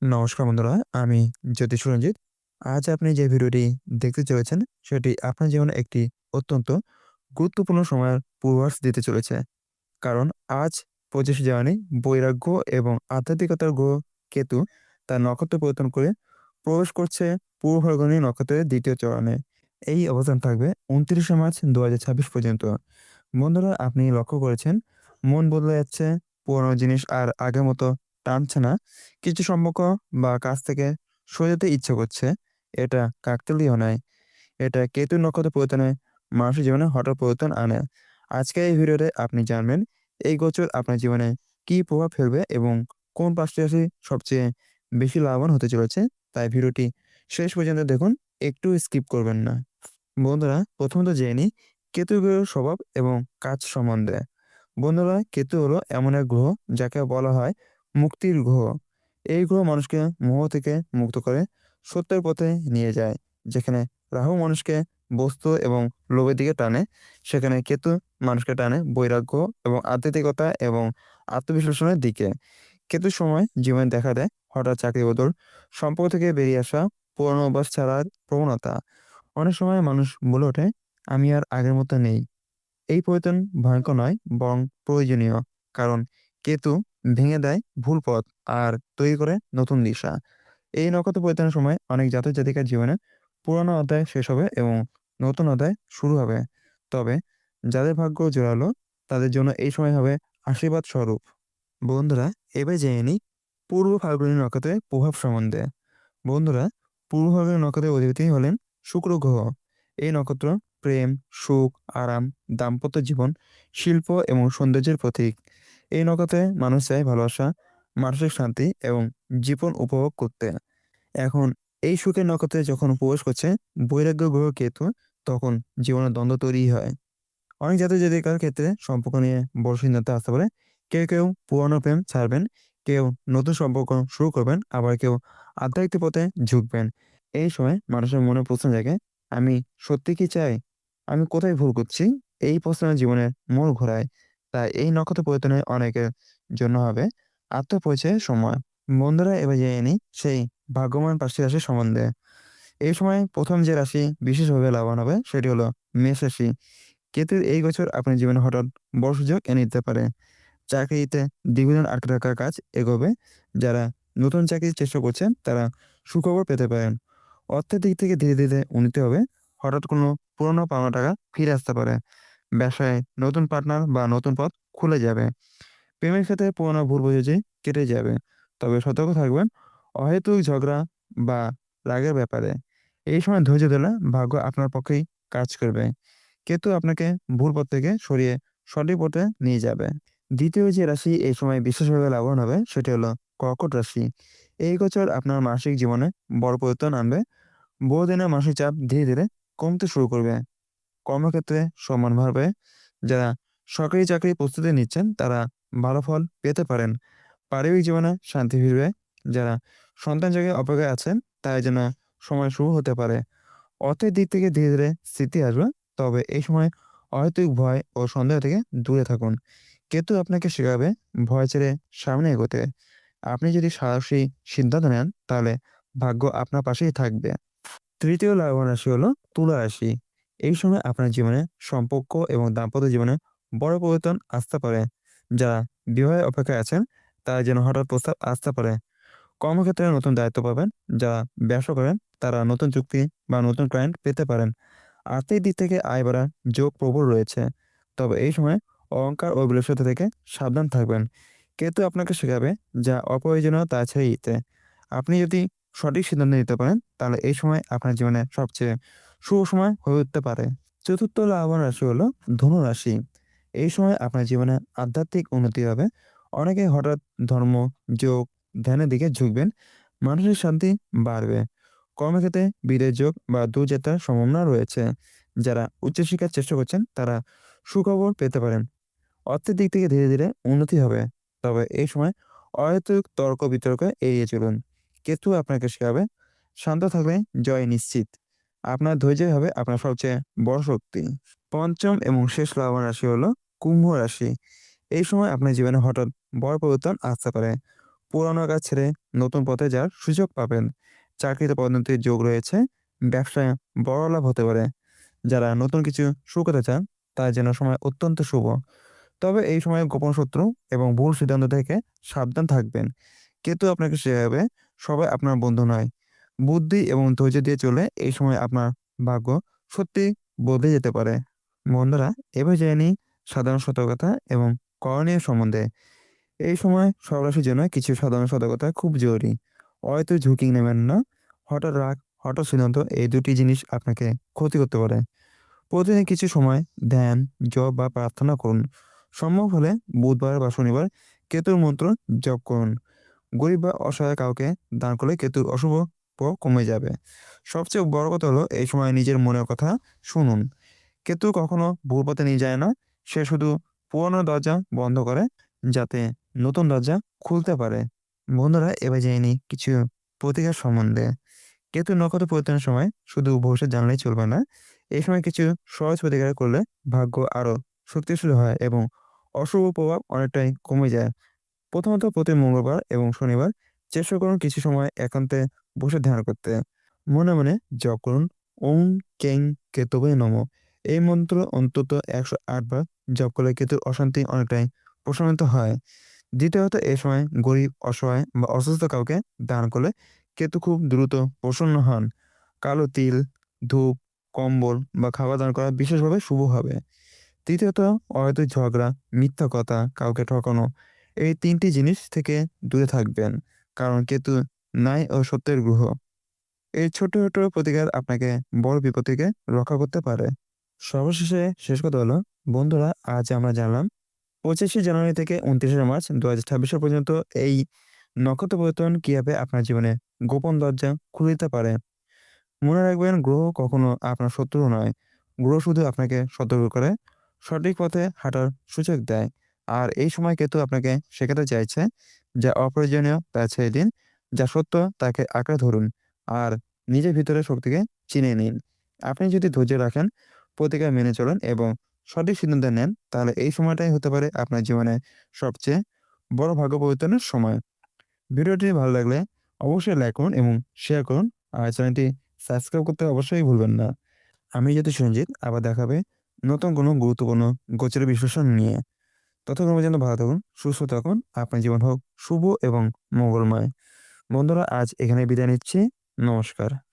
নমস্কার বন্ধুরা, আমি জ্যোতিষ রঞ্জিত। আজ আপনি যে ভিডিওটি দেখতে চলেছেন, সেটি আপনার জীবনে একটি অত্যন্ত গুরুত্বপূর্ণ সময়ের পূর্বাভাস দিতে চলেছে। কারণ আজ ২৫শে জানুয়ারি বৈরাগ্য এবং আধ্যাত্মিকতার গ্রহ কেতু তার নক্ষত্র পরিবর্তন করে প্রবেশ করছে পূর্ব ফাল্গুনী নক্ষত্রের ২য় চরণে। এই অবস্থান থাকবে ২৯শে মার্চ ২০২৬ পর্যন্ত। বন্ধুরা, আপনি লক্ষ্য করেছেন, মন বদলে যাচ্ছে, পুরনো জিনিস আর আগের মতো টানছে না। কিছু সম্পর্ক বা কাজ থেকে সরে যেতে ইচ্ছে করছে। এটা কাকতালীয় নয়। এটা কেতু নক্ষত্র পরিবর্তনে মানুষের জীবনে হঠাৎ পরিবর্তন আনে। আজকের এই ভিডিওতে আপনি জানবেন এই গোচর আপনার জীবনে কী প্রভাব ফেলবে এবং কোন ৫টি রাশি সবচেয়ে বেশি লাভবান হতে চলেছে। তাই ভিডিওটি শেষ পর্যন্ত দেখুন, একটু স্কিপ করবেন না। বন্ধুরা, প্রথমত জেনে নিই কেতু গ্রহের স্বভাব এবং কাজ সম্বন্ধে। বন্ধুরা, কেতু হলো এমন এক গ্রহ যাকে বলা হয় মুক্তির গ্রহ। এই গ্রহ মানুষকে মোহ থেকে মুক্ত করে সত্যের পথে নিয়ে যায়। যেখানে রাহু মানুষকে বস্তু এবং লোভের দিকে টানে, সেখানে কেতু মানুষকে টানে বৈরাগ্য এবং আধ্যাত্মিকতা এবং আত্মবিশ্লেষণের দিকে। কেতুর সময় জীবনে দেখা দেয় হঠাৎ চাকরি বদল, সম্পর্ক থেকে বেরিয়ে আসা, পুরনো অভ্যাস ছাড়ার প্রবণতা। অনেক সময় মানুষ বলে ওঠে, আমি আর আগের মতো নেই। এই পরিবর্তন ভয়ঙ্কর নয়, বরং প্রয়োজনীয়। কারণ কেতু ভেঙে দেয় ভুল পথ আর তৈরি করে নতুন দিশা। এই নক্ষত্র পরিবর্তনের সময় অনেক জাতক জাতিকার জীবনে পুরানো অধ্যায় শেষ হবে এবং নতুন অধ্যায় শুরু হবে। তবে যাদের ভাগ্য জোরালো, তাদের জন্য এই সময় হবে আশীর্বাদ স্বরূপ। বন্ধুরা, এবার জেনে নিই পূর্ব ফাল্গুনী নক্ষত্রের প্রভাব সম্বন্ধে। বন্ধুরা, পূর্ব ফাল্গুনী নক্ষত্রের অধিপতি হলেন শুক্র গ্রহ। এই নক্ষত্র প্রেম, সুখ, আরাম, দাম্পত্য জীবন, শিল্প এবং সৌন্দর্যের প্রতীক। এই নক্ষত্রে মানুষ চায় ভালোবাসা, মানসিক শান্তি এবং জীবন উপভোগ করতে। এখন এই সুখের নক্ষত্রে যখন প্রবেশ করছে বৈরাগ্য গ্রহ কেতু, তখন জীবনে দ্বন্দ্ব তৈরি হয়। অনেক জাতক জাতিকার ক্ষেত্রে সম্পর্ক নিয়ে বড় সিদ্ধান্ত আসতে পারে। কেউ পুরনো প্রেম ছাড়বেন, কেউ নতুন সম্পর্ক শুরু করবেন, আবার কেউ আধ্যাত্মিক পথে ঝুঁকবেন। এই সময় মানুষের মনে প্রশ্ন জাগে, আমি সত্যি কি চাই? আমি কোথায় ভুল করছি? এই প্রশ্ন জীবনের মোড় ঘোরায়। তাই এই নক্ষত্র পরিবর্তনে অনেকের জন্য হবে আত্মপরিচয়ের সময়। বন্ধুরা, এবার জেনে নিই সেই ভাগ্যবান ৫টি রাশি সম্বন্ধে। এই সময় প্রথম যে রাশি বিশেষভাবে লাভবান হবে সেটি হলো মেষ রাশি। কেতুর এই গোচর আপনার জীবনে হঠাৎ বড় সুযোগ এনে দিতে পারে। চাকরিতে দীর্ঘদিন আটকে থাকা কাজ এগোবে। যারা নতুন চাকরির চেষ্টা করছেন তারা সুখবর পেতে পারেন। অর্থের দিক থেকে ধীরে উন্নতি হবে। হঠাৎ কোনো পুরনো পাওনা টাকা ফিরে আসতে পারে। ব্যবসায় নতুন পার্টনার বা নতুন পথ খুলে যাবে। প্রেমের ক্ষেত্রে পুরনো ভুল বোঝাবুঝি কেটে যাবে। তবে সতর্ক থাকবেন অহেতুক ঝগড়া বা রাগের ব্যাপারে। এই সময় ধৈর্য ধরলে ভাগ্য আপনার পক্ষেই কাজ করবে। কেতু আপনাকে ভুল পথ থেকে সরিয়ে সঠিক পথে নিয়ে যাবে। দ্বিতীয় যে রাশি এই সময় বিশেষভাবে লাভবান হবে সেটি হলো কর্কট রাশি। এই গোচর আপনার মানসিক জীবনে বড় পরিবর্তন আনবে। বহুদিনের মানসিক চাপ ধীরে কমতে শুরু করবে। কর্মক্ষেত্রে সম্মান বাড়বে। যারা সরকারি চাকরির প্রস্তুতি নিচ্ছেন তারা ভালো ফল পেতে পারেন। পারিবারিক জীবনে শান্তি ফিরবে। যারা সন্তান জায়গায় অপেক্ষায় আছেন তাদের জন্য সময় শুরু হতে পারে। অর্থের দিক থেকে ধীরে স্থিতি আসবে। তবে এই সময় অহেতুক ভয় ও সন্দেহ থেকে দূরে থাকুন। কেতু আপনাকে শেখাবে ভয় ছেড়ে সামনে এগোতে। আপনি যদি সাহসী সিদ্ধান্ত নেন তাহলে ভাগ্য আপনার পাশেই থাকবে। তৃতীয় লাভবান রাশি হলো তুলা রাশি। এই সময় আপনার জীবনে সম্পর্ক এবং দাম্পত্য জীবনে বড় পরিবর্তন আসতে পারে। যারা বিবাহের অপেক্ষায় আছেন তারা যেন হঠাৎ প্রস্তাব আসতে পারে। কর্মক্ষেত্রে নতুন দায়িত্ব পাবেন। যারা ব্যবসা করেন তারা নতুন চুক্তি বা নতুন ক্লায়েন্ট পেতে পারেন। আর্থিক দিক থেকে আয় বাড়ার যোগ প্রবল রয়েছে। তবে এই সময় অহংকার ও বিলসতা থেকে সাবধান থাকবেন। কেতু আপনাকে শেখাবে যা অপ্রয়োজনীয় তা ছেড়ে দিতে। আপনি যদি সঠিক সিদ্ধান্ত নিতে পারেন তাহলে এই সময় আপনার জীবনে সবচেয়ে শুভ সময় হয়ে উঠতে পারে। চতুর্থ লাভবান রাশি হলো ধনু রাশি। এই সময় আপনার জীবনে আধ্যাত্মিক উন্নতি হবে। অনেকে হঠাৎ ধর্ম, যোগ, ধ্যানের দিকে ঝুঁকবেন। মানসিক শান্তি বাড়বে। কর্মক্ষেত্রে বিদেশ যোগ বা দূরযাত্রার সম্ভাবনা রয়েছে। যারা উচ্চশিক্ষার চেষ্টা করছেন তারা সুখবর পেতে পারেন। অর্থের দিক থেকে ধীরে উন্নতি হবে। তবে এই সময় অহেতুক তর্ক বিতর্ক এড়িয়ে চলুন। কেতু আপনাকে শেখাবে শান্ত থাকলে জয় নিশ্চিত। আপনার ধৈর্যই হবে আপনার সবচেয়ে বড় শক্তি। পঞ্চম এবং শেষ লাভবান রাশি হলো কুম্ভ রাশি। এই সময় আপনার জীবনে হঠাৎ বড় পরিবর্তন আসতে পারে। পুরানো কাজ ছেড়ে নতুন পথে যাওয়ার সুযোগ পাবেন। চাকরিতে পদোন্নতির যোগ রয়েছে। ব্যবসায় বড় লাভ হতে পারে। যারা নতুন কিছু শুরু করতে চান তার জন্য সময় অত্যন্ত শুভ। তবে এই সময়ে গোপন শত্রু এবং ভুল সিদ্ধান্ত থেকে সাবধান থাকবেন। কেতু আপনাকে শেখাবে সবাই আপনার বন্ধু নয়। বুদ্ধি এবং ধৈর্য দিয়ে চলে এই সময় আপনার ভাগ্য সত্যি বদলে যেতে পারে। বন্ধুরা, এবার জেনে নিই সাধারণ সতর্কতা এবং করণীয় সম্বন্ধে। এই সময় সব রাশির জন্য কিছু সাধারণ সতর্কতা খুব জরুরি। হয়তো ঝুঁকি নেবেন না। হঠাৎ রাগ, হঠাৎ সিদ্ধান্ত এই দুটি জিনিস আপনাকে ক্ষতি করতে পারে। প্রতিদিন কিছু সময় ধ্যান, জপ বা প্রার্থনা করুন। সম্ভব হলে বুধবার বা শনিবার কেতুর মন্ত্র জপ করুন। গরিব বা অসহায় কাউকে দান করলে কেতুর অশুভ প্রভাব কমে যাবে। সবচেয়ে বড় কথা হলো এই সময় নিজের মনের কথা শুনুন। কেতু কখনো ভুল পথে নিয়ে যায় না। সে শুধু পুরনো দরজা বন্ধ করে যাতে নতুন দরজা খুলতে পারে। বন্ধুরা, এবার জেনে নিই কিছু প্রতিকার সম্বন্ধে। কেতু নক্ষত্র পরিবর্তনের সময় শুধু ভবিষ্যৎ জানলেই চলবে না। এই সময় কিছু সহজ প্রতিকার করলে ভাগ্য আরো শক্তিশালী হয় এবং অশুভ প্রভাব অনেকটাই কমে যায়। প্রথমত প্রতি মঙ্গলবার এবং শনিবার চেষ্টা করুন কিছু সময় একান্তে বসে ধ্যান করতে। মনে মনে জপ করুন ওং কেং কেতবে নমঃ। এই মন্ত্র অন্তত ১০৮ বার জপ করলে কেতুর অশান্তি অনেকটাই প্রশমিত হয়। দ্বিতীয়ত এই সময় গরিব, অসহায় বা অসুস্থ কাউকে দান করলে কেতু খুব দ্রুত প্রসন্ন হন। কালো তিল, ধূপ, কম্বল বা খাবার দান করা বিশেষভাবে শুভ হবে। তৃতীয়ত অহেতুক ঝগড়া, মিথ্যা কথা, কাউকে ঠকানো এই ৩ টি জিনিস থেকে দূরে থাকবেন। কারণ কেতু ন্যায় ও সত্যের গ্রহ। এই ছোট, ছোট প্রতিকার আপনাকে বড় বিপদ থেকে রক্ষা করতে পারে। সর্বশেষে শেষ কথা হলো, বন্ধুরা আজ আমরা জানলাম ২৫শে জানুয়ারি থেকে ২৯শে মার্চ ২০২৬ পর্যন্ত এই নক্ষত্র পরিবর্তন কিভাবে আপনার জীবনে গোপন দরজা খুলে দিতে পারে। মনে রাখবেন গ্রহ কখনো আপনার শত্রু নয়। গ্রহ শুধু আপনাকে সতর্ক করে, সঠিক পথে হাঁটার সুযোগ দেয়। আর এই সময় কেতু আপনাকে শেখাতে চাইছে, যা অপ্রয়োজনীয় তা ছেড়ে দিন, যা সত্য তাকে আঁকড়ে ধরুন। আর নিজের ভিতরের শক্তিকে চিনে নিন। আপনি যদি ধৈর্য রাখেন, প্রতিকার মেনে চলেন এবং সঠিক সিদ্ধান্ত নেন, তাহলে এই সময়টাই হতে পারে আপনার জীবনে সবচেয়ে বড় ভাগ্য পরিবর্তনের সময়। ভিডিওটি ভালো লাগলে অবশ্যই লাইক করুন এবং শেয়ার করুন। আর চ্যানেলটি সাবস্ক্রাইব করতে অবশ্যই ভুলবেন না। আমি জ্যোতিষ আবার দেখা হবে নতুন কোনো গুরুত্বপূর্ণ গোচর বিশ্লেষণ নিয়ে। ততক্ষণ পর্যন্ত ভালো থাকুন, সুস্থ থাকুন। আপনার জীবন হোক শুভ এবং মঙ্গলময়। বন্ধুরা আজ এখানে বিদায় নিচ্ছি। নমস্কার।